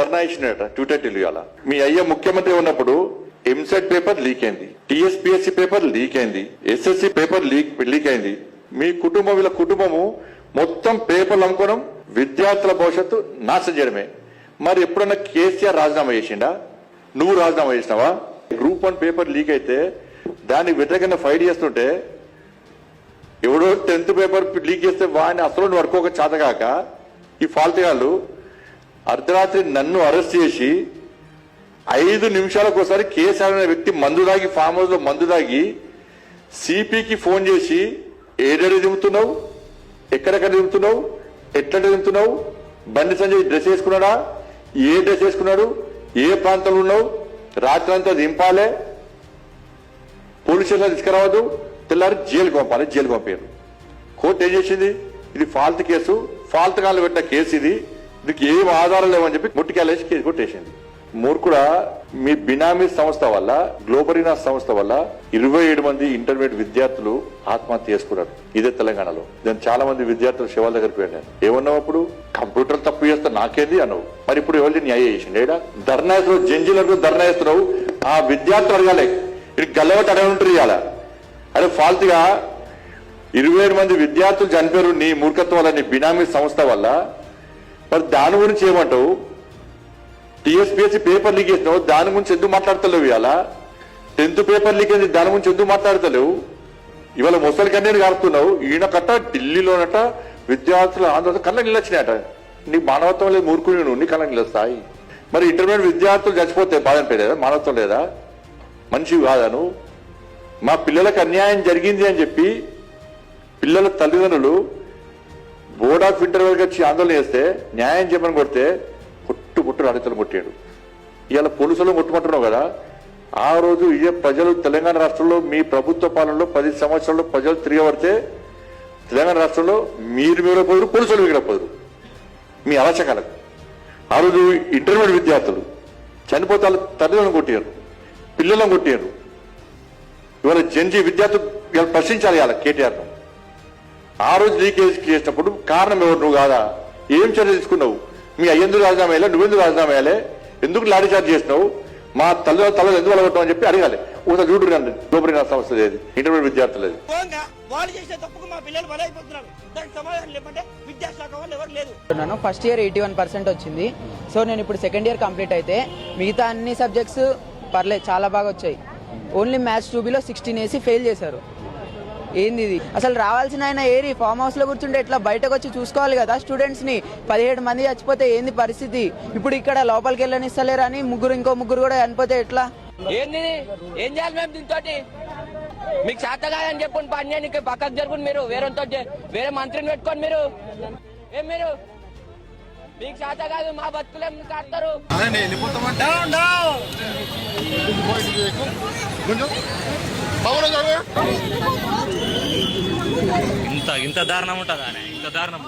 ధర్నా ఇచ్చినట Twitter ఇవాళ. మీ అయ్య ముఖ్యమంత్రి ఉన్నప్పుడు ఎంసెట్ పేపర్ లీక్ అయింది, టీఎస్పీఎస్సీ పేపర్ లీక్ అయింది, ఎస్ఎస్సీ పేపర్ లీక్ అయింది. మీ కుటుంబం వీళ్ళ కుటుంబము మొత్తం పేపర్లు అమ్ముకోవడం, విద్యార్థుల భవిష్యత్తు నాశనం చేయడమే. మరి ఎప్పుడన్నా కేసీఆర్ రాజీనామా చేసిండా? నువ్వు రాజీనామా చేసినావా? గ్రూప్ 1 పేపర్ లీక్ అయితే దానికి వ్యతిరేకంగా ఫైట్ చేస్తుంటే ఎవడో 10th పేపర్ లీక్ చేస్తే వాడిని అసలు వర్క్ ఒక చేతగాక ఈ ఫాల్తుగాళ్ళు అర్ధరాత్రి నన్ను అరెస్ట్ చేసి 5 నిమిషాలకు ఒకసారి కేసీఆర్ అనే వ్యక్తి మందు దాగి ఫామ్ హౌస్ లో మందు దాగి సిపికి ఫోన్ చేసి ఏడేడు దిగుతున్నావు, ఎక్కడెక్కడ దిగుతున్నావు, ఎట్లా దిగుతున్నావు, బండి సంజయ్ డ్రెస్ వేసుకున్నాడా, ఏ డ్రెస్ వేసుకున్నాడు, ఏ ప్రాంతంలో ఉన్నావు, రాత్రి అంతా దింపాలే, పోలీస్ స్టేషన్ తీసుకురావద్దు, తెల్లారి జైలుకు పంపాలి. జైలుకు పంపారు. కోర్టు ఏం చేసింది? ఇది ఫాల్త్ కేసు, ఫాల్త్ కాళ్ళు పెట్టిన కేసు, దీనికి ఏం ఆధారం లేవని చెప్పి ముట్టికాలేసి కేసు కొట్టేసింది. మూర్ఖుడా, మీ బినామీ సంస్థ వల్ల, గ్లోబరీనా సంస్థ వల్ల 27 మంది ఇంటర్మీడియట్ విద్యార్థులు ఆత్మహత్య చేసుకున్నారు ఇదే తెలంగాణలో. దాని చాలా మంది విద్యార్థులు శివాల దగ్గర పోయాను. ఏమన్నావు అప్పుడు? కంప్యూటర్ తప్పు చేస్తా నాకేంది అన్నావు. మరి ఇప్పుడు ఎవరి న్యాయ చేసిండు? ఏడా ధర్నా చేస్తున్నావు, జంజీలకు ధర్నా చేస్తున్నావు. ఆ విద్యార్థులు అడగాలి, ఇది గల్లవట్టి అడగ ఉంటారు ఇవాళ. అరే ఫాల్తుగా 27 మంది విద్యార్థులు చనిపోయారు నీ మూర్ఖత్వం వల్ల, నీ బినామీ సంస్థ వల్ల. మరి దాని గురించి ఏమంటావు? టీఎస్పీఎస్సీ పేపర్ లీక్ చేసినావు, దాని గురించి ఎందుకు మాట్లాడతలేవు? ఇవాళ 10th పేపర్ లీక్ అయింది, దాని గురించి ఎందుకు మాట్లాడతలేవు? ఇవాళ ముసలి కన్నీరు కారుతున్నావు. ఈయన కట్ట ఢిల్లీలోనట విద్యార్థుల ఆందోళన కళ్ళ నిలొచ్చినాయట. నీకు మానవత్వం లేదు, మూర్ఖుని నువ్వు, నీ కళ్ళ నిలుస్తాయి. మరి ఇంటర్మీడియట్ విద్యార్థులు చచ్చిపోతే బాధ అనిపించలేదా? మానవత్వం లేదా? మనిషివి కాదా నువ్వు? మా పిల్లలకు అన్యాయం జరిగింది అని చెప్పి పిల్లల తల్లిదండ్రులు బోర్డ్ ఆఫ్ ఇంటర్వ్యూకి వచ్చి ఆందోళన చేస్తే న్యాయం చేయమని కొడితే పుట్టు అడితలు కొట్టాడు. ఇవాళ పోలీసులు కొట్టుకుంటున్నావు కదా. ఆ రోజు ఇదే ప్రజలు తెలంగాణ రాష్ట్రంలో మీ ప్రభుత్వ పాలనలో 10 సంవత్సరాల్లో ప్రజలు తిరగబడితే తెలంగాణ రాష్ట్రంలో మీరు మిగిలిపోదురు, పోలీసులు మిగిలిపోదురు మీ అలచకాలకు. ఆ రోజు ఇంటర్మీడియట్ విద్యార్థులు చనిపోతే వాళ్ళ తల్లిదండ్రులను కొట్టారు, పిల్లలను కొట్టారు. ఇవాళ జంజీ విద్యార్థులు ఇవాళ ప్రశ్నించాలి ఇవాళ కేటీఆర్ను. ఆ రోజు లీకేజ్ చేసినప్పుడు కారణం ఎవరు? నువ్వు కాదా? ఏం చర్య తీసుకున్నావు? మీ అయ్యందుకు రాజీనామా వేయాలి, నువ్వెందుకు రాజీనామా వేయాలి, ఎందుకు లాఠీ చార్జ్ చేసినావు, మా తల్లి ఎందుకు అలగొట్టావు అని చెప్పి అడగాలి. ఒకసారి చూడు రండి, గ్లోబరీనా సంస్థ లేదు, ఇంటర్మీడియట్ విద్యార్థులేదు. ఫస్ట్ ఇయర్ 81% వచ్చింది. సో నేను ఇప్పుడు సెకండ్ ఇయర్ కంప్లీట్ అయితే మిగతా అన్ని సబ్జెక్ట్స్ పర్లేదు, చాలా బాగా వచ్చాయి. ఓన్లీ మ్యాథ్స్ 2Bలో 16 వేసి ఫెయిల్ చేశారు. ఏంది ఇది? అసలు రావాల్సిన ఆయన ఏరి ఫామ్ హౌస్ లో కూర్చుంటే ఎట్లా బయటకు వచ్చి చూసుకోవాలి కదా స్టూడెంట్స్ ని. 17 మంది చచ్చిపోతే ఏంది పరిస్థితి? ఇప్పుడు ఇక్కడ లోపలికి వెళ్ళనిస్తలేరు అని ఇంకో ముగ్గురు కూడా చనిపోతే ఎట్లా? ఏంది? ఏం చేయాలి మేము దీంతో? మీకు చేత కాదని చెప్పుకుని పని పక్కకు జరుగుని మీరు వేరే మంత్రిని పెట్టుకోండి. మీరు మీకు చేత కాదు, మా బతుకులు ఏం కాస్తారు? ఇంత దారుణం ఉంటుందా? ఇంత దారుణం